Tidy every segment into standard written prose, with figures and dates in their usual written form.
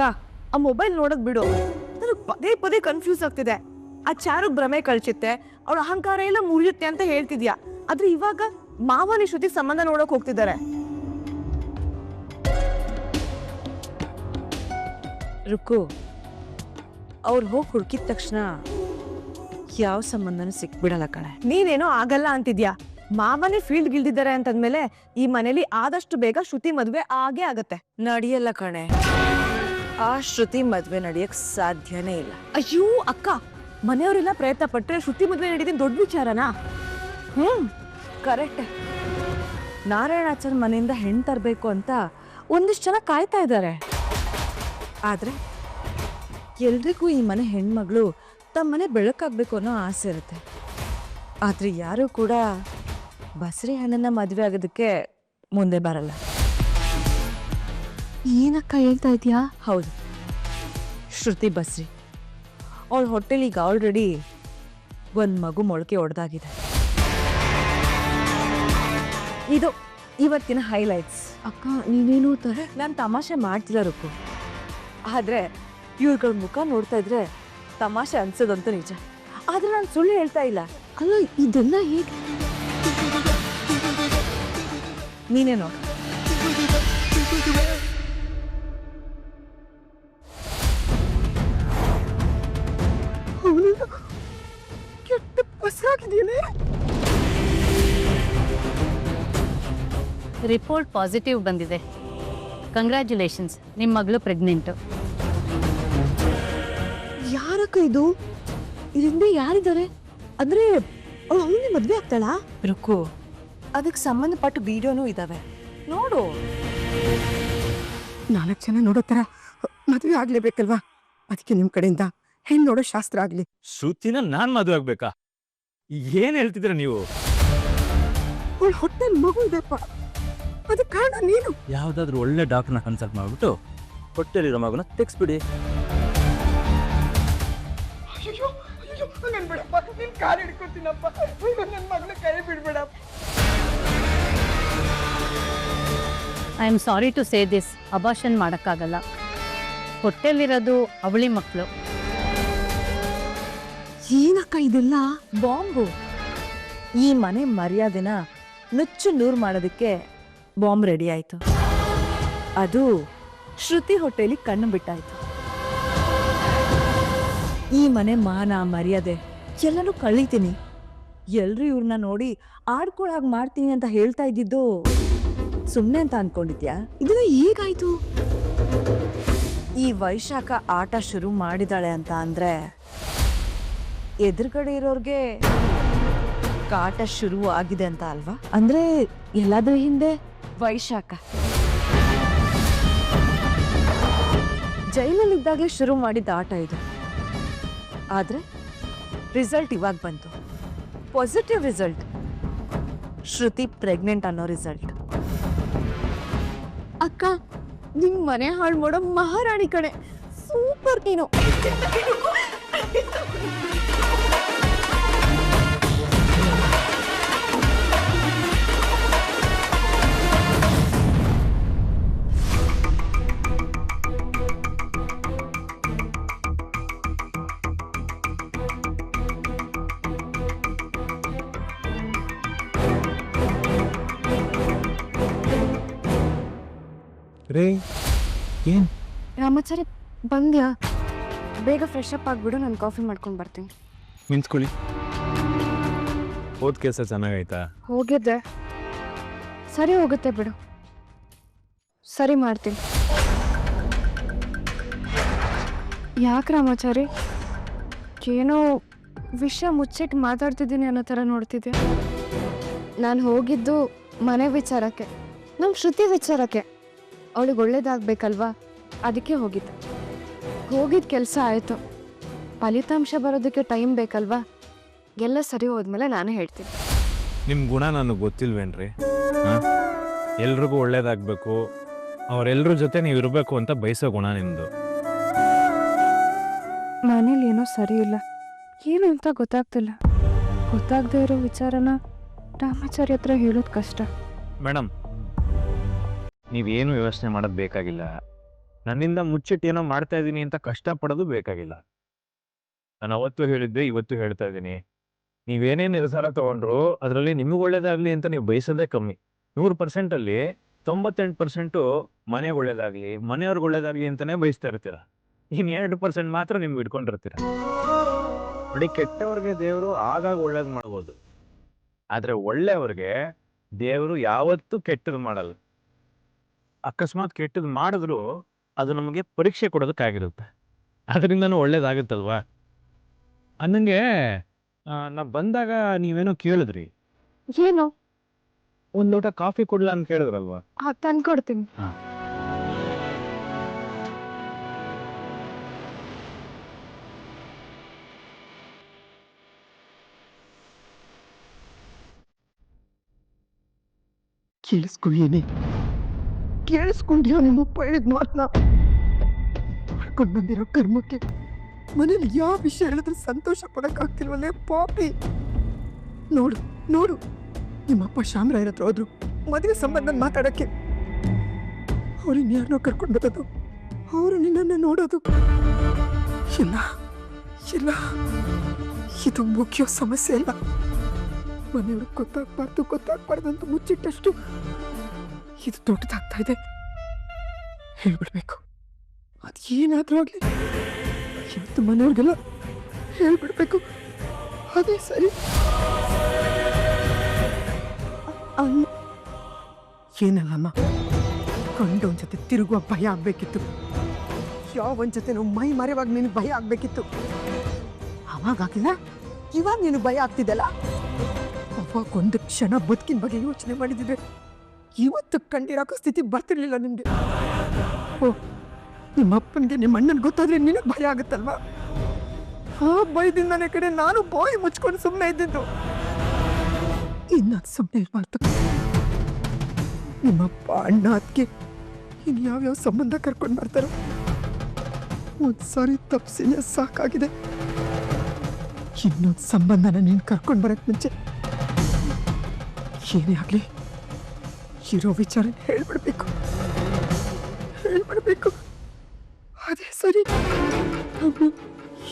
ಅಕ್ಕ ಆ ಮೊಬೈಲ್ ನೋಡೋದ್ ಬಿಡು, ನನಗೆ ಪದೇ ಪದೇ ಕನ್ಫ್ಯೂಸ್ ಆಗ್ತಿದೆ. ಆ ಚಾರುಗ್ ಭ್ರಮೆ ಕಳ್ಸುತ್ತೆ, ಅವಳ ಅಹಂಕಾರ ಎಲ್ಲ ಮುರಿಯುತ್ತೆ ಅಂತ ಹೇಳ್ತಿದ್ಯಾ, ಆದ್ರೆ ಇವಾಗ ಮಾವನಿ ಶ್ರುತಿ ಸಂಬಂಧ ನೋಡಕ್ ಹೋಗ್ತಿದ್ದಾರೆ. ರುಕ್ಕು, ಅವ್ರು ಹೋಗಿ ಹುಡುಕಿದ ತಕ್ಷಣ ಯಾವ ಸಂಬಂಧನೂ ಸಿಕ್ಬಿಡಲ್ಲ ಕಣೆ. ನೀನೇನೋ ಆಗಲ್ಲ ಅಂತಿದ್ಯಾ, ಮಾವನೇ ಫೀಲ್ಡ್ ಗಿಲ್ದಿದ್ದಾರೆ ಅಂತಂದ್ಮೇಲೆ ಈ ಮನೇಲಿ ಆದಷ್ಟು ಬೇಗ ಶ್ರುತಿ ಮದ್ವೆ ಆಗೇ ಆಗತ್ತೆ. ನಡೆಯಲ್ಲ ಕಣೆ, ಆ ಶ್ರುತಿ ಮದ್ವೆ ನಡೆಯಕ್ ಸಾಧ್ಯನೇ ಇಲ್ಲ. ಅಯ್ಯೋ ಅಕ್ಕ, ಮನೆಯವರೆಲ್ಲ ಪ್ರಯತ್ನ ಪಟ್ರೆ ಶ್ರುತಿ ಮದ್ವೆ ನಡೀತೀನಿ ದೊಡ್ಡ ವಿಚಾರನಾ? ಕರೆಕ್ಟ್. ನಾರಾಯಣಾಚಾರ್ಯ ಮನೆಯಿಂದ ಹೆಣ್ಣು ತರಬೇಕು ಅಂತ ಒಂದಿಷ್ಟು ಜನ ಕಾಯ್ತಾ ಇದ್ದಾರೆ. ಆದ್ರೆ ಎಲ್ರಿಗೂ ಈ ಮನೆ ಹೆಣ್ಮಗಳು ತಮ್ಮನೆ ಬೆಳಕಾಗ್ಬೇಕು ಅನ್ನೋ ಆಸೆ ಇರುತ್ತೆ. ಆದ್ರೆ ಯಾರು ಕೂಡ ಬಸರಿ ಹಣ್ಣನ್ನ ಮದುವೆ ಆಗೋದಕ್ಕೆ ಮುಂದೆ ಬರಲ್ಲ. ಏನಕ್ಕ ಹೇಳ್ತಾ ಇದೀಯಾ? ಹೌದು, ಶ್ರುತಿ ಬಸ್ರಿ ಅವಳ ಹೊಟ್ಟೆಲಿ ಈಗ ಆಲ್ರೆಡಿ ಒಂದು ಮಗು ಮೊಳಕೆ ಒಡೆದಾಗಿದೆ. ಇದು ಇವತ್ತಿನ ಹೈಲೈಟ್ಸ್. ಅಕ್ಕ ನೀನೇನು ನಾನು ತಮಾಷೆ ಮಾಡ್ತಿಲ್ಲ ರುಕ್ಕು, ಆದ್ರೆ ಇವ್ರುಗಳ ಮುಖ ನೋಡ್ತಾ ಇದ್ರೆ ತಮಾಷೆ ಅನ್ಸೋದಂತೂ ನಿಜ. ಆದ್ರೆ ನಾನು ಸುಳ್ಳು ಹೇಳ್ತಾ ಇಲ್ಲ. ಅಲ್ಲ ಇದೆಲ್ಲ ಹೇಗೆ? ನೀನೇ ನೋಡು. ಕೆಟ್ಟ ಬಸ್ರಾಗಿದ್ದೀನಿ. ರಿಪೋರ್ಟ್ ಪಾಸಿಟಿವ್ ಬಂದಿದೆ. ಕಂಗ್ರ್ಯಾಚುಲೇಷನ್ಸ್, ನಿಮ್ಮ ಮಗಳು ಪ್ರೆಗ್ನೆಂಟು. ಯಾರಕ್ಕ ಇದು? ಇದರಿಂದ ಯಾರಿದ್ದಾರೆ? ಅಂದ್ರೆ ಅವಳು ಅವನೇ ಮದ್ವೆ ಆಗ್ತಾಳಾ? ರುಕ್ಕು, ಅದಕ್ಕೆ ಸಂಬಂಧಪಟ್ಟ ವಿಡಿಯೋನೂ ಇದಾವೆ, ನೋಡು. 4 ಜನ ನೋಡೋ ಥರ ಮದುವೆ ಆಗ್ಲೇಬೇಕಲ್ವಾ? ಅದಕ್ಕೆ ನಿಮ್ಮ ಕಡೆಯಿಂದ ಹೆಣ್ಣು ನೋಡೋ ಶಾಸ್ತ್ರ ಆಗ್ಲಿ. ಶ್ರುತಿನ ನಾನ್ ಮದುವೆ ಆಗ್ಬೇಕಾ? ಏನ್ ಹೇಳ್ತಿದ್ರ ನೀವು? ಅವಳ ಹೊಟ್ಟೆ ಮಗು ಇದೆಪ್ಪ, ಅದಕ್ಕೆ ಕಾರಣ ನೀನು. ಯಾವ್ದಾದ್ರು ಒಳ್ಳೆ ಡಾಕ್ಟರ್ನ ಕನ್ಸಲ್ಟ್ ಮಾಡ್ಬಿಟ್ಟು ಹೊಟ್ಟೆಲಿರೋ ಮಗುನ ತೆಗ್ಸ್ಬಿಡಿ. ಅಯ್ಯೋ ಅಯ್ಯೋ, ನನ್ ಬಿಡಪ್ಪ, ನಿನ್ ಕಾಲು ಹಿಡ್ಕೊತೀನಪ್ಪ, ನನ್ನ ಮಗನ ಕೈ ಬಿಡ್ಬೇಡಪ್ಪ. I am sorry to say this, abortion ಮಾಡೋಕ್ಕಾಗಲ್ಲ. ಹೊಟ್ಟೆಲಿರೋದು ಅವಳಿ ಮಕ್ಕಳು. ಏನಕ್ಕ ಇದೆಲ್ಲ? ಬಾಂಬು. ಈ ಮನೆ ಮರ್ಯಾದೆನ ನುಚ್ಚು ನೂರು ಮಾಡೋದಕ್ಕೆ ಬಾಂಬ್ ರೆಡಿ ಆಯ್ತು. ಅದು ಶ್ರುತಿ ಹೊಟ್ಟೆಲಿ ಕಣ್ಣು ಬಿಟ್ಟಾಯ್ತು. ಈ ಮನೆ ಮಾನ ಮರ್ಯಾದೆ ಎಲ್ಲನೂ ಕಳೀತೀನಿ. ಎಲ್ರು ಇವ್ರನ್ನ ನೋಡಿ ಆಡ್ಕೊಳಾಗ್ ಮಾಡ್ತೀನಿ ಅಂತ ಹೇಳ್ತಾ ಇದ್ದಿದ್ದು ಸುಮ್ಮನೆ ಅಂತ ಅನ್ಕೊಂಡಿದ್ಯಾ? ಇದೆಲ್ಲ ಹೇಗಾಯ್ತು? ಈ ವೈಶಾಖ ಆಟ ಶುರು ಮಾಡಿದಾಳೆ ಅಂತ ಅಂದ್ರೆ ಎದುರುಗಡೆ ಇರೋರ್ಗೆ ಕಾಟ ಶುರು ಆಗಿದೆ ಅಂತ ಅಲ್ವಾ? ಅಂದ್ರೆ ಎಲ್ಲಾದ್ರೂ ಹಿಂದೆ ವೈಶಾಖ ಜೈಲಲ್ಲಿದ್ದಾಗಲೇ ಶುರು ಮಾಡಿದ್ದ ಆಟ ಇದು. ಆದ್ರೆ ರಿಸಲ್ಟ್ ಇವಾಗ ಬಂತು, ಪಾಸಿಟಿವ್ ರಿಸಲ್ಟ್. ಶ್ರುತಿ ಪ್ರೆಗ್ನೆಂಟ್ ಅನ್ನೋ ರಿಸಲ್ಟ್. ಅಕ್ಕ ನಿಂಗ್ ಮನೆ ಹಾಳು ಮಾಡೋ ಮಹಾರಾಣಿ ಕಣೆ, ಸೂಪರ್ ನೀನು. ರೇ, ಏನ್ ರಾಮಾಚಾರಿ ಬಂದ್ಯಾ? ಬೇಗ ಫ್ರೆಶ್ ಅಪ್ ಆಗಿಬಿಡು, ನಾನು ಕಾಫಿ ಮಾಡ್ಕೊಂಡು ಬರ್ತೀನಿ. ನಿಂತ್ಕೊಳ್ಳಿ. ಹೋದ್ ಕೆಲಸ ಚೆನ್ನಾಗಾಯ್ತಾ? ಹೋಗಿದ್ದೆ, ಸರಿ ಹೋಗುತ್ತೆ ಬಿಡು. ಸರಿ ಮಾಡ್ತೀನಿ. ಯಾಕೆ ರಾಮಾಚಾರಿ ಏನೋ ವಿಷಯ ಮುಚ್ಚಿಟ್ಟು ಮಾತಾಡ್ತಿದ್ದೀನಿ ಅನ್ನೋ ಥರ ನೋಡ್ತಿದ್ದೆ? ನಾನು ಹೋಗಿದ್ದು ಮನೆ ವಿಚಾರಕ್ಕೆ, ನಮ್ಮ ಶ್ರುತಿ ವಿಚಾರಕ್ಕೆ. ಅವಳಿಗೆ ಒಳ್ಳೇದಾಗಬೇಕಲ್ವಾ, ಅದಕ್ಕೆ ಹೋಗಿದ್ದೆ. ಹೋಗಿದ್ದ ಕೆಲಸ ಆಯಿತು, ಫಲಿತಾಂಶ ಬರೋದಕ್ಕೆ ಟೈಮ್ ಬೇಕಲ್ವಾ? ಎಲ್ಲ ಸರಿ ಹೋದ್ಮೇಲೆ ನಾನೇ ಹೇಳ್ತೀನಿ. ನಿಮ್ಮ ಗುಣ ನನಗೆ ಗೊತ್ತಿಲ್ವೇನ್ರಿ? ಎಲ್ರಿಗೂ ಒಳ್ಳೇದಾಗಬೇಕು, ಅವರೆಲ್ಲರ ಜೊತೆ ನೀವು ಇರಬೇಕು ಅಂತ ಬಯಸೋ ಗುಣ ನಿಮ್ಮದು. ಮನೇಲಿ ಏನೋ ಸರಿ ಇಲ್ಲ, ಏನು ಅಂತ ಗೊತ್ತಾಗ್ತಿಲ್ಲ. ಗೊತ್ತಾಗದೇ ಇರೋ ವಿಚಾರನ ರಾಮಾಚಾರಿ ಹತ್ರ ಹೇಳೋದು ಕಷ್ಟ. ಮೇಡಮ್, ನೀವೇನು ಯೋಚನೆ ಮಾಡೋದು ಬೇಕಾಗಿಲ್ಲ. ನನ್ನಿಂದ ಮುಚ್ಚಿಟ್ಟು ಏನೋ ಮಾಡ್ತಾ ಇದ್ದೀನಿ ಅಂತ ಕಷ್ಟಪಡೋದು ಬೇಕಾಗಿಲ್ಲ. ನಾನು ಅವತ್ತು ಹೇಳಿದ್ದೆ, ಇವತ್ತು ಹೇಳ್ತಾ ಇದ್ದೀನಿ. ನೀವೇನೇ ನಿರ್ಧಾರ ತಗೊಂಡ್ರು ಅದರಲ್ಲಿ ನಿಮಗೆ ಒಳ್ಳೇದಾಗ್ಲಿ ಅಂತ ನೀವು ಬಯಸೋದೇ ಕಮ್ಮಿ. 100% ಅಲ್ಲಿ 98% ಮನೆಗೆ ಒಳ್ಳೇದಾಗ್ಲಿ, ಮನೆಯವ್ರಿಗೆ ಒಳ್ಳೇದಾಗ್ಲಿ ಅಂತಾನೆ ಬಯಸ್ತಾ ಇರ್ತೀರ. ಇನ್ನು 2% ಮಾತ್ರ ನಿಮ್ಗೆ ಇಟ್ಕೊಂಡಿರ್ತೀರ. ನೋಡಿ, ಕೆಟ್ಟವ್ರಿಗೆ ದೇವರು ಆಗಾಗ ಒಳ್ಳೇದು ಮಾಡ್ಬೋದು, ಆದ್ರೆ ಒಳ್ಳೆಯವ್ರಿಗೆ ದೇವರು ಯಾವತ್ತೂ ಕೆಟ್ಟದ್ದು ಮಾಡಲ್ಲ. ಅಕಸ್ಮಾತ್ ಕೆಟ್ಟದ್ದು ಮಾಡಿದ್ರು ಅದು ನಮಗೆ ಪರೀಕ್ಷೆ ಕೊಡೋದಕ್ಕಾಗಿರುತ್ತೆ, ಅದರಿಂದನೂ ಒಳ್ಳೇದಾಗುತ್ತಲ್ವಾ. ಅನ್ನಂಗೆ ನಾ ಬಂದಾಗ ನೀವೇನೋ ಕೇಳಿದ್ರಿ, ಏನು? ಒಂದ್ ಲೋಟ ಕಾಫಿ ಕೊಡ್ಲಾ ಅಂತ ಕೇಳಿದ್ರಲ್ವಾ? ತಂದ್ಕೊಡ್ತೀನಿ. ಕೇಳಿಸ್ಕೊಳ್ಳೇನೆ, ಕೇಳಿಸ್ಕೊಂಡ್ಯೋ ನಿಮ್ಮಪ್ಪ ಹೇಳಿದ ಮಾತನ್ನ? ಮಾಡ್ಕೊಂಡು ಬಂದಿರೋ ಕರ್ಮಕ್ಕೆ ಮನೇಲಿ ಯಾವ ವಿಷಯ ಹೇಳಿದ್ರೆ ಸಂತೋಷ ಪಡಕ್ಕಾಗ್ತಿಲ್ವಲ್ಲೇ ಪಾಪಿ. ನೋಡು ನೋಡು, ನಿಮ್ಮಪ್ಪ ಶಾಮರಾಯರ ಹತ್ರ ಹೋದ್ರು ಮದುವೆ ಸಂಬಂಧ ಮಾತಾಡಕ್ಕೆ. ಅವ್ರು ಇನ್ಯಾರನ್ನೋ ಕರ್ಕೊಂಡು ಬರೋದು, ಅವರು ನಿನ್ನನ್ನೇ ನೋಡೋದು. ಇಲ್ಲ ಇಲ್ಲ, ಇದು ಮುಖ್ಯ ಸಮಸ್ಯೆ ಇಲ್ಲ. ಮನೆಯವ್ರಿಗೆ ಗೊತ್ತಾಗ್ಬಾರ್ದು ಅಂತ ಮುಚ್ಚಿಟ್ಟಷ್ಟು ಇದು ದೊಡ್ಡದಾಗ್ತಾ ಇದೆ. ಹೇಳ್ಬಿಡ್ಬೇಕು, ಅದೇನಾದ್ರೂ ಆಗ್ಲಿ ಇವತ್ತು ಮನೆಯವ್ರಿಗೆಲ್ಲ ಹೇಳ್ಬಿಡ್ಬೇಕು, ಅದೇ ಸರಿ. ಏನಲ್ಲಮ್ಮ, ಕಂಡವನ್ ಜೊತೆ ತಿರುಗುವ ಭಯ ಆಗ್ಬೇಕಿತ್ತು. ಯಾವನ್ ಜೊತೆ ನಾವು ಮೈ ಮರೆವಾಗ ನಿನಗೆ ಭಯ ಆಗ್ಬೇಕಿತ್ತು. ಅವಾಗಾಗಿಲ್ಲ, ಇವಾಗ ನೀನು ಭಯ ಆಗ್ತಿದ್ದಲ್ಲ. ಅವಾಗ ಒಂದು ಕ್ಷಣ ಬದುಕಿನ ಬಗ್ಗೆ ಯೋಚನೆ ಮಾಡಿದ್ರೆ ಇವತ್ತು ಕಂಡಿರಾಕೋ ಸ್ಥಿತಿ ಬರ್ತಿರ್ಲಿಲ್ಲ ನಿಮ್ಗೆ. ಓ, ನಿಮ್ಮ ಅಪ್ಪನಿಗೆ ನಿಮ್ಮ ಅಣ್ಣನ್ ಗೊತ್ತಾದ್ರೆ ನಿನಗೆ ಭಯ ಆಗುತ್ತಲ್ವಾ? ಆ ಭಯದಿಂದನೇ ಕಡೆ ನಾನು ಬಾಯಿ ಮುಚ್ಕೊಂಡು ಸುಮ್ಮನೆ ಇದ್ದಿದ್ದು. ಇನ್ನ ಸುಮ್ಮನೆ ಇರ್ಬಾರ್ದು. ನಿಮ್ಮಪ್ಪ ಅಣ್ಣ ಅದಕ್ಕೆ ಇನ್ನು ಯಾವ್ಯಾವ ಸಂಬಂಧ ಕರ್ಕೊಂಡು ಬರ್ತಾರೋ ಒಂದ್ಸಾರಿ ತಪ್ಸಿನ ಸಾಕಾಗಿದೆ. ಇನ್ನೊಂದು ಸಂಬಂಧನ ನೀನು ಕರ್ಕೊಂಡು ಬರಕ್ ಮುಂಚೆ ಏನೇ ಆಗ್ಲಿ ಇರೋ ವಿಚಾರ ಹೇಳ್ಬಿಡ್ಬೇಕು, ಅದೇ ಸರಿ.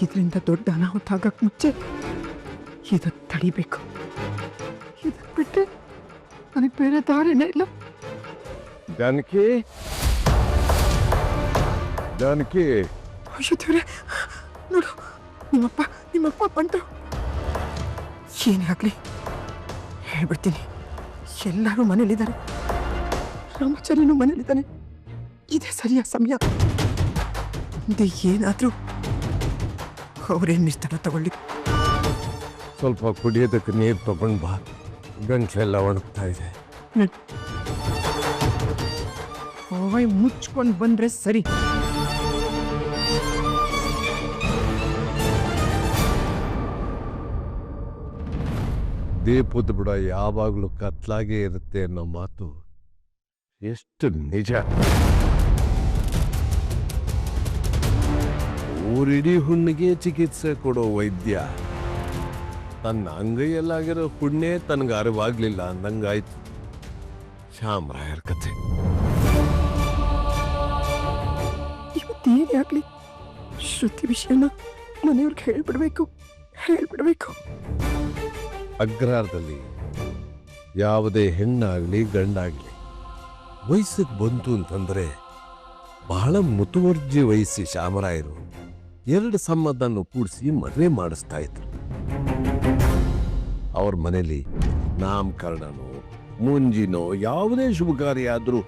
ಇದರಿಂದ ದೊಡ್ಡ ಅನಾಹುತ ಆಗಕ್ ಮುಂಚೆ ಇದನ್ನ ತಡಿಬೇಕು. ಇದನ್ನ ಬಿಟ್ಟೆ ನನಗೆ ಬೇರೆ ದಾರಿನೇ ಇಲ್ಲ. ಜಾನಕಿ, ಅಯ್ಯೋ ದೇವ್ರೆ, ನೋಡು ನಿಮ್ಮಪ್ಪ ಬಂತು. ಏನೇ ಆಗ್ಲಿ ಹೇಳ್ಬಿಡ್ತೀನಿ, ಎಲ್ಲರೂ ಮನೇಲಿದ್ದಾರೆ, ರಾಮಾಚಾರ್ಯನು ಮನೇಲಿದ್ದಾನೆ. ಇದೇ ಸರಿಯಾದ ಸಮಯ. ಮುಂದೆ ಏನಾದ್ರೂ ಅವರೇನು ನಿರ್ಧಾರ ತಗೊಳ್ಳಿ. ಸ್ವಲ್ಪ ಕುಡಿಯೋದಕ್ಕೆ ನೀರು ತಗೊಂಡು ಬಾ, ಗಂಟ್ಲೆಲ್ಲ ಒಣಗ್ತಾ ಇದೆ. ಮುಚ್ಕೊಂಡು ಬಂದ್ರೆ ಸರಿ. ದೀಪದ ಬುಡ ಯಾವಾಗಲೂ ಕತ್ಲಾಗೇ ಇರುತ್ತೆ ಅನ್ನೋ ಮಾತು ಎಷ್ಟು ನಿಜ. ಊರಿಡೀ ಹುಣ್ಣಿಗೆ ಚಿಕಿತ್ಸೆ ಕೊಡೋ ವೈದ್ಯ ತನ್ನ ಅಂಗೈಯಲ್ಲಾಗಿರೋ ಹುಣ್ಣೆ ತನಗೆ ಅರಿವಾಗ್ಲಿಲ್ಲ ಅಂದಂಗಾಯ್ತು ಶಾಮರಾಯರ ಕಥೆ. ಇವತ್ತೇನೇ ಆಗ್ಲಿ ಶ್ರುತಿ ವಿಷಯನ ಮನೆಯವ್ರಿಗೆ ಹೇಳ್ಬಿಡ್ಬೇಕು. ಅಗ್ರಹಾರದಲ್ಲಿ ಯಾವುದೇ ಹೆಣ್ಣಾಗ್ಲಿ ಗಂಡಾಗ್ಲಿ ವಯಸ್ಸಿಗೆ ಬಂತು ಅಂತಂದ್ರೆ ಬಹಳ ಮುತುವರ್ಜಿ ವಹಿಸಿ ಶಾಮರಾಯರು 2 ಸಂಬಂಧವನ್ನು ಕೂಡಿಸಿ ಮದುವೆ ಮಾಡಿಸ್ತಾ ಇದ್ರು. ಅವ್ರ ಮನೇಲಿ ನಾಮಕರಣನೋ ಮುಂಜಿನೋ ಯಾವುದೇ ಶುಭ ಕಾರ್ಯ ಆದ್ರೂ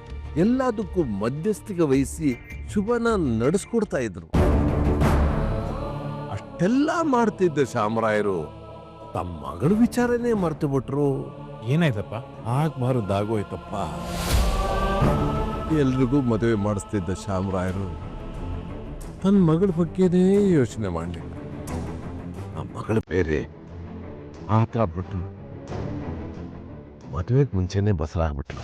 ಎಲ್ಲದಕ್ಕೂ ಮಧ್ಯಸ್ಥಿಕೆ ವಹಿಸಿ ಶುಭನ ನಡೆಸ್ಕೊಡ್ತಾ ಇದ್ರು. ಅಷ್ಟೆಲ್ಲ ಮಾಡ್ತಿದ್ದ ಶಾಮರಾಯರು ತಮ್ಮ ಮಗಳ ವಿಚಾರನೇ ಮರ್ತು ಬಿಟ್ರು. ಏನಾಯ್ತಪ್ಪ? ಆಗ್ಬಾರ್ದಾಗೋಯ್ತಪ್ಪ. ಎಲ್ರಿಗೂ ಮದುವೆ ಮಾಡಿಸ್ತಿದ್ದ ಶಾಮರಾಯರು ತನ್ನ ಮಗಳ ಬಗ್ಗೆನೇ ಯೋಚನೆ ಮಾಡಲಿಲ್ಲ. ಆ ಮಗಳು ಬೇರೆ ಆತಾಗ್ಬಿಟ್ಟು ಮದುವೆಗೆ ಮುಂಚೆನೆ ಬಸರಾಗ್ಬಿಟ್ಲು.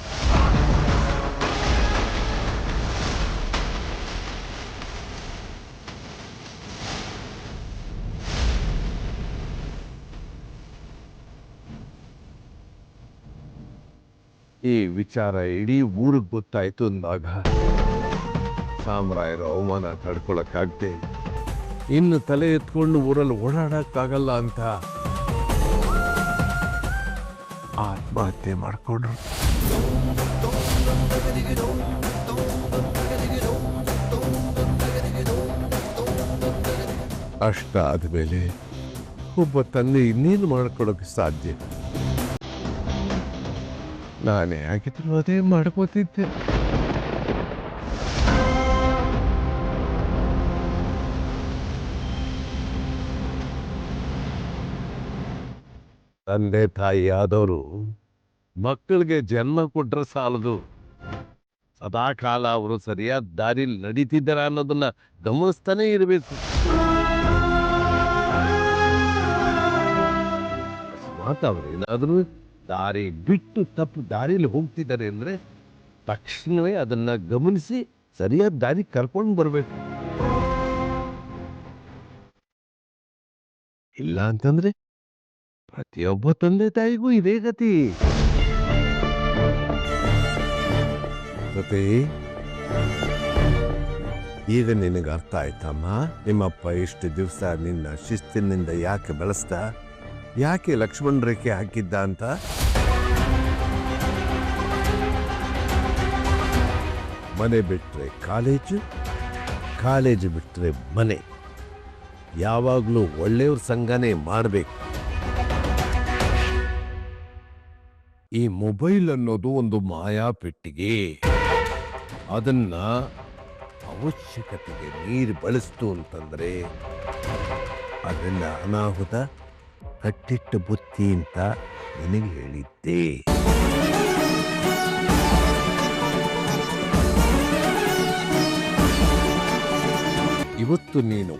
ಈ ವಿಚಾರ ಇಡೀ ಊರಿಗೆ ಗೊತ್ತಾಯ್ತು ಅಂದಾಗ ಸಾಮ್ರಾಯರ ಅವಮಾನ ತಡ್ಕೊಳಕ್ಕಾಗ್ದೆ ಇನ್ನು ತಲೆ ಎತ್ಕೊಂಡು ಊರಲ್ಲಿ ಓಡಾಡಕ್ಕಾಗಲ್ಲ ಅಂತ ಆತ್ಮಹತ್ಯೆ ಮಾಡ್ಕೊಂಡ್ರು. ಅಷ್ಟಾದ್ಮೇಲೆ ಒಬ್ಬ ತಂದೆ ಇನ್ನೇನು ಮಾಡ್ಕೊಳಕ್ಕೆ ಸಾಧ್ಯ? ನಾನೇ ಆಗಿದ್ರು ಅದೇ ಮಾಡ್ಕೋತಿದ್ದೆ. ತಂದೆ ತಾಯಿ ಆದವರು ಮಕ್ಕಳಿಗೆ ಜನ್ಮ ಕೊಟ್ರೆ ಸಾಲದು, ಸದಾಕಾಲ ಅವರು ಸರಿಯಾದ ದಾರಿಲಿ ನಡೀತಿದ್ದಾರ ಅನ್ನೋದನ್ನ ಗಮನಿಸ್ತಾನೆ ಇರಬೇಕು. ಅಕಸ್ಮಾತ್ ಅವ್ರೇನಾದ್ರೂ ದಾರಿ ಬಿಟ್ಟು ತಪ್ಪು ದಾರಿಲಿ ಹೋಗ್ತಿದ್ದಾರೆ ಅಂದ್ರೆ ತಕ್ಷಣವೇ ಅದನ್ನ ಗಮನಿಸಿ ಸರಿಯಾದ ದಾರಿ ಕರ್ಕೊಂಡು ಬರ್ಬೇಕು. ಇಲ್ಲ ಅಂತಂದ್ರೆ ಪ್ರತಿಯೊಬ್ಬ ತಂದೆ ತಾಯಿಗೂ ಇದೇ ಗತಿ. ಸತಿ, ಈಗ ನಿನಗೆ ಅರ್ಥ ಆಯ್ತಮ್ಮ? ನಿಮ್ಮಪ್ಪ ಇಷ್ಟು ದಿವಸ ನಿನ್ನ ಶಿಸ್ತಿನಿಂದ ಯಾಕೆ ಬೆಳೆಸ್ದ, ಯಾಕೆ ಲಕ್ಷ್ಮಣ ರೇಖೆ ಹಾಕಿದ್ದ ಅಂತ. ಮನೆ ಬಿಟ್ರೆ ಕಾಲೇಜು, ಕಾಲೇಜು ಬಿಟ್ರೆ ಮನೆ, ಯಾವಾಗಲೂ ಒಳ್ಳೆಯವ್ರ ಸಂಘನೇ ಮಾಡಬೇಕು. ಈ ಮೊಬೈಲ್ ಅನ್ನೋದು ಒಂದು ಮಾಯಾ ಪೆಟ್ಟಿಗೆ. ಅದನ್ನ ಅವಶ್ಯಕತೆಗೆ ನೀರು ಬಳಸ್ತು ಅಂತಂದ್ರೆ ಅದರಿಂದ ಅನಾಹುತ ಕಟ್ಟಿಟ್ಟ ಬುತ್ತಿ ಅಂತ ನಿನಗೆ ಹೇಳಿದ್ದೆ. ಇವತ್ತು ನೀನು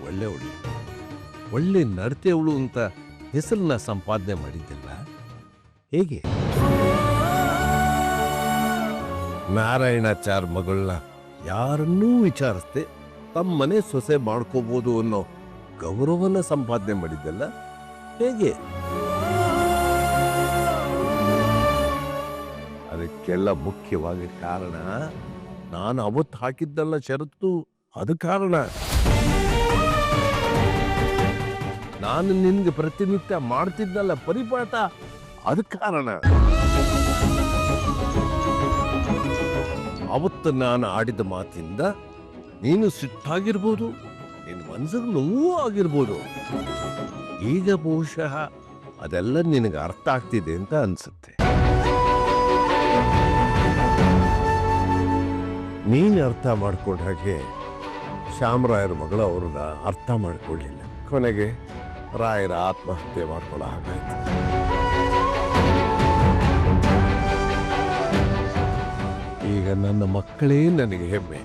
ಒಳ್ಳೆ ನಡತೆಯವಳು ಅಂತ ಹೆಸರನ್ನ ಸಂಪಾದನೆ ಮಾಡಿದ್ದಿಲ್ಲ, ಹೇಗೆ? ನಾರಾಯಣಾಚಾರ್ ಮಗಳನ್ನ ಯಾರನ್ನೂ ವಿಚಾರಿಸ್ದೆ ತಮ್ಮನೆ ಸೊಸೆ ಮಾಡ್ಕೋಬಹುದು ಅನ್ನೋ ಗೌರವನ ಸಂಪಾದನೆ ಮಾಡಿದ್ದಲ್ಲ, ಹೇಗೆ? ಅದಕ್ಕೆಲ್ಲ ಮುಖ್ಯವಾಗಿ ಕಾರಣ ನಾನು ಅವತ್ತು ಹಾಕಿದ್ದಲ್ಲ ಷರತ್ತು, ಅದು ಕಾರಣ. ನಾನು ನಿನ್ಗೆ ಪ್ರತಿನಿತ್ಯ ಮಾಡ್ತಿದ್ದಲ್ಲ ಪರಿಪಾಠ, ಅದು ಕಾರಣ. ಅವತ್ತು ನಾನು ಆಡಿದ ಮಾತಿಂದ ನೀನು ಸಿಟ್ಟಾಗಿರ್ಬೋದು, ನಿನ್ನ ಮನಸ್ಸಿಗೆ ನೋವು ಆಗಿರ್ಬೋದು. ಈಗ ಬಹುಶಃ ಅದೆಲ್ಲ ನಿನಗೆ ಅರ್ಥ ಆಗ್ತಿದೆ ಅಂತ ಅನ್ಸುತ್ತೆ. ನೀನು ಅರ್ಥ ಮಾಡ್ಕೊಂಡ ಹಾಗೆ ಶ್ಯಾಮರಾಯರ ಮಗಳು ಅವ್ರನ್ನ ಅರ್ಥ ಮಾಡ್ಕೊಳ್ಳಿಲ್ಲ. ಕೊನೆಗೆ ರಾಯರ ಆತ್ಮಹತ್ಯೆ ಮಾಡ್ಕೊಳ್ಳೋ ಹಾಗಾಯ್ತು. ಈಗ ನನ್ನ ಮಕ್ಕಳೇ ನನಗೆ ಹೆಮ್ಮೆ.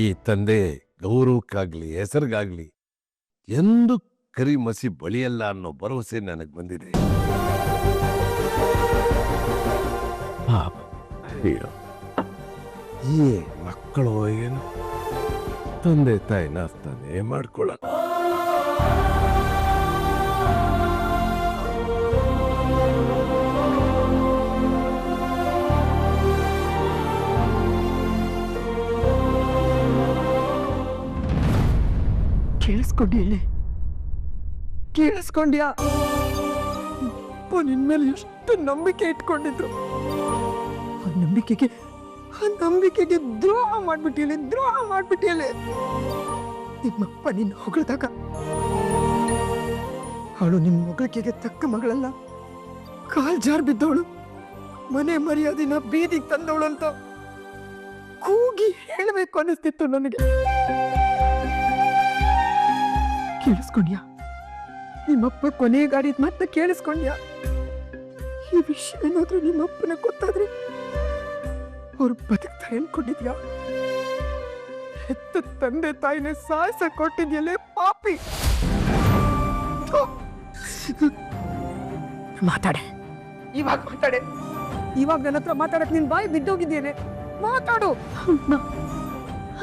ಈ ತಂದೆ ಗೌರವಕ್ಕಾಗ್ಲಿ ಹೆಸರಿಗಾಗ್ಲಿ ಎಂದು ಕರಿಮಸಿ ಬಳಿಯಲ್ಲ ಅನ್ನೋ ಭರವಸೆ ನನಗೆ ಬಂದಿದೆ. ಅಯ್ಯೋ, ಈ ಮಕ್ಕಳು ಏನು ತಂದೆ ತಾಯಿನ ಅರ್ಥನೇ ಮಾಡ್ಕೊಳ್ಳಲ್ಲ. ಕೇಳಿಸ್ಕೊಂಡ್ಯಾ? ನಿನ್ ಮೇಲೆ ಎಷ್ಟು ನಂಬಿಕೆ ಇಟ್ಕೊಂಡಿದ್ರು, ಆ ನಂಬಿಕೆಗೆ ದ್ರೋಹ ಮಾಡ್ಬಿಟ್ಟಿಯಲೆ. ನಿಮ್ಮಪ್ಪ ನಿನ್ನ ಹೊಗಳದಾಗ ಅವಳು ನಿಮ್ಮ ಹೊಗಳಿಕೆಗೆ ತಕ್ಕ ಮಗಳಲ್ಲ, ಕಾಲ್ ಜಾರ್ ಬಿದ್ದವಳು, ಮನೆ ಮರ್ಯಾದಿನ ಬೀದಿಗೆ ತಂದವಳು ಅಂತ ಕೂಗಿ ಹೇಳಬೇಕು ಅನ್ನಿಸ್ತಿತ್ತು ನನಗೆ. ಕೇಳಿಸ್ಕೊಂಡ್ಯಾ? ನಿಮ್ಮಪ್ಪ ಕೊನೆಗಾಡಿದ ಮತ್ತೆ ಕೇಳಿಸ್ಕೊಂಡ್ಯಾ? ಈ ವಿಷಯ ಏನಾದ್ರೂ ನಿಮ್ಮಪ್ಪನ ಗೊತ್ತಾದ್ರೆ ಅವ್ರು ಬದುಕ್ತಾರೆ ಅನ್ಕೊಂಡಿದ್ಯಾ? ಹೆತ್ತ ತಂದೆ ತಾಯಿನ ಸಾಹಸ ಕೊಟ್ಟಿದ್ಯಲ್ಲೇ ಪಾಪಿ. ಮಾತಾಡೆ, ಇವಾಗ ಮಾತಾಡೆ. ಇವಾಗ ನನ್ನ ಹತ್ರ ಮಾತಾಡಕ್ ನಿನ್ ಬಾಯಿ ಬಿದ್ದೋಗಿದ್ದೇನೆ. ಮಾತಾಡು.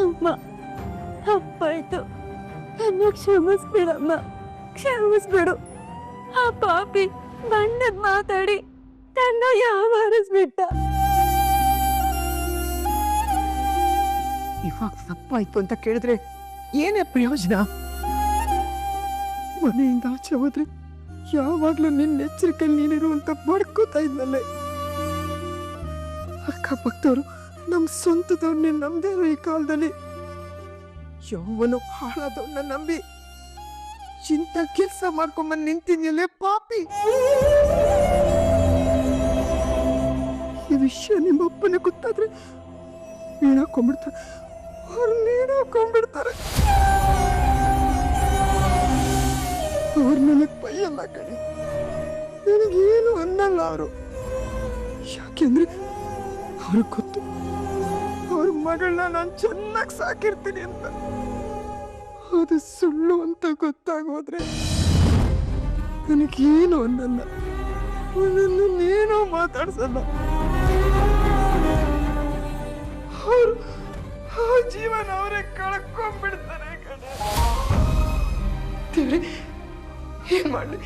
ಅಮ್ಮ, ತಪ್ಪಾಯ್ತು, ನನ್ನ ಕ್ಷಮಿಸ್ಬಿಡಮ್ಮ, ಕ್ಷಮಿಸ್ಬಿಡು. ಆ ಪಾಪಿ ಬಣ್ಣದ್ ಮಾತಾಡಿ ತನ್ನ ಯಾವಾರಿಸ್ಬಿಟ್ಟ. ಇವಾಗ ತಪ್ಪಾಯ್ತು ಅಂತ ಕೇಳಿದ್ರೆ ಏನೇ ಪ್ರಯೋಜನ? ಮನೆಯಿಂದ ಆಚೆ ಹೋದ್ರೆ ಯಾವಾಗ್ಲೂ ನಿನ್ನ ಎಚ್ಚರಿಕೆ ನೀನಿರು ಅಂತ ಬಡ್ಕೋತಾ ಇದ್ನಲ್ಲೇ. ಅಕ್ಕಪಕ್ಕದವ್ರು ನಮ್ ಸ್ವಂತದವ್ರನ್ನೇ ನಂಬದೇ ಇರೋ ಈ ಕಾಲದಲ್ಲಿ ಯೌವನ ಹಾಳಾದವ್ರನ್ನ ನಂಬಿ ಇಂಥ ಕೆಲಸ ಮಾಡ್ಕೊಂಬಂದ್ ನಿಂತಿದ್ಯಲ್ಲೇ ಪಾಪಿ. ಈ ವಿಷಯ ನಿಮ್ಮಪ್ಪನ ಗೊತ್ತಾದ್ರೆ ನೇಣಾಕೊಂಡ್ಬಿಡ್ತಾರೆ, ಅವ್ರು ನೇಣಾಕೊಂಡ್ಬಿಡ್ತಾರೆ. ಅವ್ರ ನನಗ್ ಬೈಯಲ್ಲ ಕಣೆ, ನನಗೇನು ಅನ್ನಲ್ಲ ಅವರು. ಯಾಕೆಂದ್ರೆ ಅವ್ರಿಗೆ ಗೊತ್ತು ಅವ್ರ ಮಗಳನ್ನ ನಾನು ಚೆನ್ನಾಗಿ ಸಾಕಿರ್ತೀನಿ ಅಂತ. ಅದು ಸುಳ್ಳು ಅಂತ ಗೊತ್ತಾಗೋದ್ರೆ ನನಗೇನು ಅನ್ನಲ್ಲ, ನನ್ನನ್ನೇನೋ ಮಾತಾಡ್ಸಲ್ಲ. ಅವರು ಆ ಜೀವನ ಅವರೇ ಕಳ್ಕೊಂಡ್ಬಿಡ್ತಾರೆ ಕಣೆ. ದೇವ್ರೆ ಏನ್ ಮಾಡ್ಲಿ,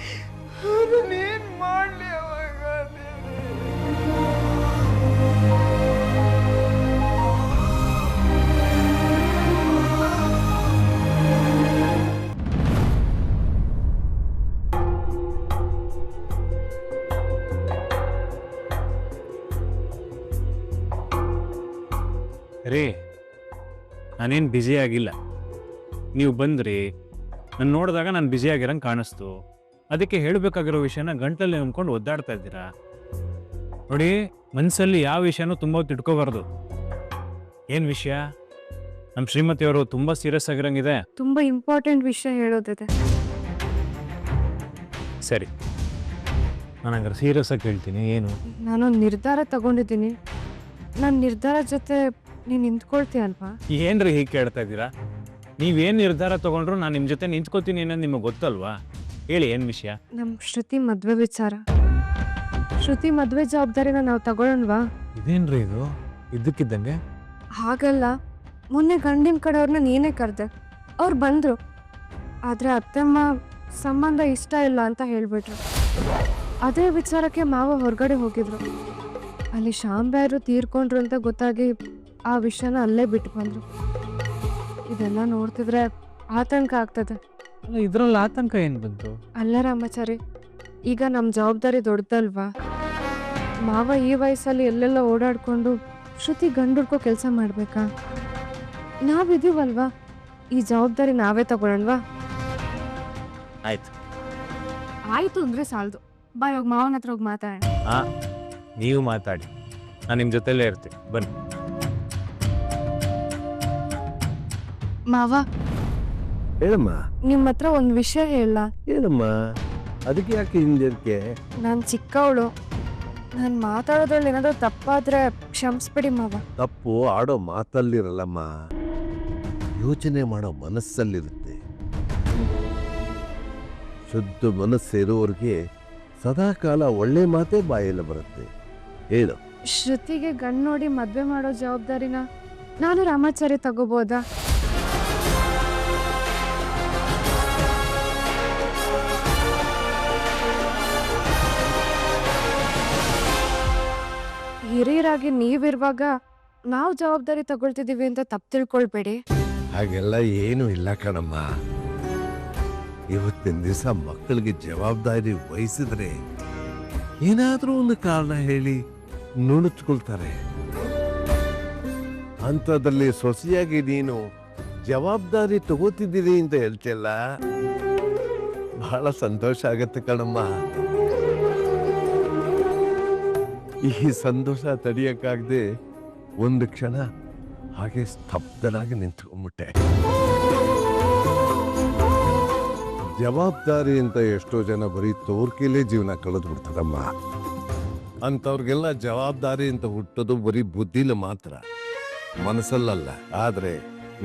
ನಾನೇನ್ ಮಾಡ್ಲಿ ಅವಾಗ ದೇವ್ರೆ? ರೀ, ನಾನೇನು ಬ್ಯುಸಿ ಆಗಿಲ್ಲ. ನೀವು ಬಂದ್ರಿ, ನಾನು ನೋಡಿದಾಗ ನಾನು ಬ್ಯುಸಿ ಆಗಿರಂಗೆ ಕಾಣಿಸ್ತು. ಅದಕ್ಕೆ ಹೇಳಬೇಕಾಗಿರೋ ವಿಷಯನ ಗಂಟಲಲ್ಲಿ ನಂಬ್ಕೊಂಡು ಒದ್ದಾಡ್ತಾ ಇದ್ದೀರಾ. ನೋಡಿ, ಮನಸ್ಸಲ್ಲಿ ಯಾವ ವಿಷಯನೂ ತುಂಬ ಹೊತ್ತು ಇಟ್ಕೋಬಾರ್ದು. ಏನು ವಿಷಯ? ನಮ್ಮ ಶ್ರೀಮತಿಯವರು ತುಂಬ ಸೀರಿಯಸ್ ಆಗಿರಂಗಿದೆ. ತುಂಬ ಇಂಪಾರ್ಟೆಂಟ್ ವಿಷಯ ಹೇಳೋದಿದೆ. ಸರಿ, ನಾನು ಹಂಗಾರೆ ಸೀರಿಯಸ್ ಆಗಿ ಹೇಳ್ತೀನಿ. ಏನು? ನಾನೊಂದು ನಿರ್ಧಾರ ತಗೊಂಡಿದ್ದೀನಿ. ನನ್ನ ನಿರ್ಧಾರ ಜೊತೆ ನೀನು ನಿಂತ್ಕೊಳ್ತೀಯ ಅಲ್ವಾ? ಏನ್ರಿ ಹೀಗೆ ಕೇಳ್ತಾ ಇದ್ದೀರಾ? ನೀವೇನು ನಿರ್ಧಾರ ತೊಗೊಂಡ್ರು ನಾನು ನಿಮ್ಮ ಜೊತೆ ನಿಂತ್ಕೋತೀನಿ ಅನ್ನೋದು ನಿಮಗೆ ಗೊತ್ತಲ್ವಾ? ಹೇಳಿ, ಏನು ವಿಷಯ? ನಮ್ಮ ಶ್ರುತಿ ಮದುವೆ ವಿಚಾರ. ಶ್ರುತಿ ಮದುವೆ ಜವಾಬ್ದಾರಿನ ನಾವು ತಗೊಳ್ಳೋಣವಾ? ಇದೇನ್ರಿ ಇದು ಇದ್ದಕ್ಕಿದ್ದಂಗೆ? ಹಾಗಲ್ಲ, ಮೊನ್ನೆ ಗಂಡಿನ ಕಡೆಯವ್ರನ್ನ ನೀನೇ ಕರೆದೆ, ಅವ್ರು ಬಂದರು. ಆದರೆ ಅತ್ತೆಮ್ಮ ಸಂಬಂಧ ಇಷ್ಟ ಇಲ್ಲ ಅಂತ ಹೇಳಿಬಿಟ್ರು. ಅದೇ ವಿಚಾರಕ್ಕೆ ಮಾವ ಹೊರಗಡೆ ಹೋಗಿದ್ರು. ಅಲ್ಲಿ ಶಾಂಬ್ಯಾರು ತೀರ್ಕೊಂಡ್ರು ಅಂತ ಗೊತ್ತಾಗಿ ಆ ವಿಷಯನ ಅಲ್ಲೇ ಬಿಟ್ಟು ಬಂದರು. ಇದೆಲ್ಲ ನೋಡ್ತಿದ್ರೆ ಆತಂಕ ಆಗ್ತದೆ. ಇದರಲ್ಲಿ ಆತಂಕ ಏನು ಬಂತು? ಅಲ್ಲ ರಾಮಾಚಾರಿ, ಈಗ ನಮ್ಮ ಜವಾಬ್ದಾರಿ ದೊಡ್ಡದಲ್ವಾ? ಮಾವ ಈ ವಯಸ್ಸಲ್ಲಿ ಎಲ್ಲೆಲ್ಲ ಓಡಾಡ್ಕೊಂಡು ಶ್ರುತಿ ಗಂಡು ಹುಡ್ಕೋ ಕೆಲಸ ಮಾಡಬೇಕಾ? ನಾವಿದೀವಲ್ವಾ, ಈ ಜವಾಬ್ದಾರಿ ನಾವೇ ತಗೊಳ್ಳೋಣವಾ? ಆಯ್ತು. ಆಯ್ತು ಅಂದರೆ ಸಾಲದು, ಬಾ ಇವಾಗ ಮಾವನ ಹತ್ರ ಹೋಗಿ ಮಾತಾಡೋಣ. ನೀವು ಮಾತಾಡಿ, ನಾನು ನಿಮ್ಮ ಜೊತೆಲೇ ಇರ್ತೀನಿ. ಬನ್ನಿ. ಮಾವ, ಹೇಳಮ್ಮ. ನಿಮ್ಮ ಹತ್ರ ಒಂದು ವಿಷಯ ಹೇಳ. ಏನಮ್ಮ? ಅದಕ್ಕೆ ಯಾಕೆ ಹಿಂಜರಿಕೆ? ನಾನು ಚಿಕ್ಕವಳು, ನಾನು ಮಾತಾಡೋದ್ರಲ್ಲಿ ಏನಾದರೂ ತಪ್ಪಾದರೆ ಕ್ಷಮಿಸ್ಬಿಡಿ ಮಾವ. ತಪ್ಪು ಆಡೋ ಮಾತಲ್ಲಿರಲ್ಲಮ್ಮ, ಯೋಚನೆ ಮಾಡೋ ಮನಸ್ಸಲ್ಲಿರುತ್ತೆ. ಶುದ್ಧ ಮನಸ್ಸಿರೋರಿಗೆ ಸದಾಕಾಲ ಒಳ್ಳೆ ಮಾತೇ ಬಾಯಲ್ಲಿ ಬರುತ್ತೆ. ಹೇಳು. ಶ್ರುತಿಗೆ ಗಂಡು ನೋಡಿ ಮದುವೆ ಮಾಡೋ ಜವಾಬ್ದಾರಿನ ನಾನು ರಾಮಾಚಾರಿ ತಗೋಬೋದಾ? ಹಿರಿಯರಾಗಿ ನೀವಿರುವಾಗ ನಾವು ಜವಾಬ್ದಾರಿ ತಗೊಳ್ತಿದ್ದೀವಿ ಅಂತ ತಪ್ಪು ತಿಳ್ಕೊಳ್ಬೇಡಿ. ಹಾಗೆಲ್ಲ ಏನೂ ಇಲ್ಲ ಕಣಮ್ಮ. ಇವತ್ತಿನ ದಿವಸ ಮಕ್ಕಳಿಗೆ ಜವಾಬ್ದಾರಿ ವಹಿಸಿದ್ರೆ ಏನಾದ್ರೂ ಒಂದು ಕಾರಣ ಹೇಳಿ ನುಣುಚ್ಕೊಳ್ತಾರೆ. ಅಂಥದ್ರಲ್ಲಿ ಸೊಸೆಯಾಗಿ ನೀನು ಜವಾಬ್ದಾರಿ ತಗೋತಿದ್ದೀರಿ ಅಂತ ಹೇಳ್ತಿಲ್ಲ, ಬಹಳ ಸಂತೋಷ ಆಗತ್ತೆ ಕಣಮ್ಮ. ಈ ಸಂತೋಷ ತಡೆಯಕ್ಕಾಗದೆ ಒಂದು ಕ್ಷಣ ಹಾಗೆ ಸ್ತಬ್ಧನಾಗಿ ನಿಂತ್ಕೊಂಡ್ಬಿಟ್ಟೆ. ಜವಾಬ್ದಾರಿ ಅಂತ ಎಷ್ಟೋ ಜನ ಬರೀ ತೋರ್ಕೆಲೇ ಜೀವನ ಕಳೆದು ಬಿಡ್ತಾರಮ್ಮ. ಅಂಥವ್ರಿಗೆಲ್ಲ ಜವಾಬ್ದಾರಿ ಅಂತ ಹುಟ್ಟೋದು ಬರೀ ಬುದ್ಧಿಲಿ ಮಾತ್ರ, ಮನಸ್ಸಲ್ಲಲ್ಲ. ಆದ್ರೆ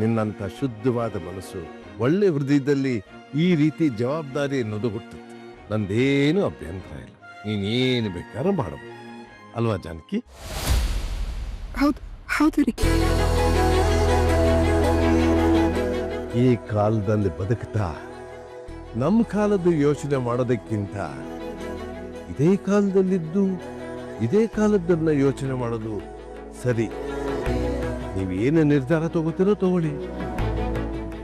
ನಿನ್ನಂಥ ಶುದ್ಧವಾದ ಮನಸ್ಸು, ಒಳ್ಳೆ ಹೃದಯದಲ್ಲಿ ಈ ರೀತಿ ಜವಾಬ್ದಾರಿ ಅನ್ನೋದು ಹುಟ್ಟುತ್ತೆ. ನಂದೇನು ಅಭ್ಯಂತರ ಇಲ್ಲ, ನೀನೇನು ಬೇಕಾದ್ರೂ ಮಾಡಬಹುದು ಅಲ್ವಾ ಜಾನಕಿ? ಹೌದು ರೀ. ಈ ಕಾಲದಲ್ಲಿ ಬದುಕ್ತಾ ನಮ್ಮ ಕಾಲದ ಯೋಚನೆ ಮಾಡೋದಕ್ಕಿಂತ ಇದೇ ಕಾಲದಲ್ಲಿದ್ದು ಇದೇ ಕಾಲದನ್ನ ಯೋಚನೆ ಮಾಡೋದು ಸರಿ. ನೀವೇನು ನಿರ್ಧಾರ ತಗೋತೀರೋ ತಗೊಳ್ಳಿ.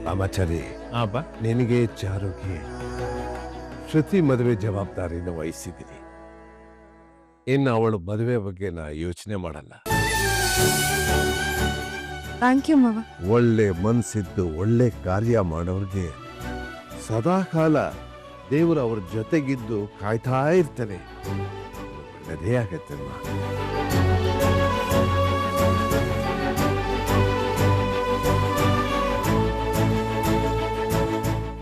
ರಾಮಾಚಾರಿ, ಅಪ್ಪ ನಿನಗೆ ಚಾರುಗೆ ಶ್ರುತಿ ಮದುವೆ ಜವಾಬ್ದಾರಿನ ವಹಿಸಿದ್ದೀನಿ. ಇನ್ನು ಅವಳ ಮದುವೆ ಬಗ್ಗೆ ನಾ ಯೋಚನೆ ಮಾಡಲ್ಲ. ಥ್ಯಾಂಕ್ ಯು ಮಾವ. ಒಳ್ಳೆ ಮನ್ಸಿದ್ದು ಒಳ್ಳೆ ಕಾರ್ಯ ಮಾಡೋರಿಗೆ ಸದಾಕಾಲ ದೇವರು ಅವ್ರ ಜೊತೆಗಿದ್ದು ಕಾಯ್ತಾ ಇರ್ತಾನೆ. ಒಳ್ಳೆದೇ ಆಗತ್ತಮ್ಮ.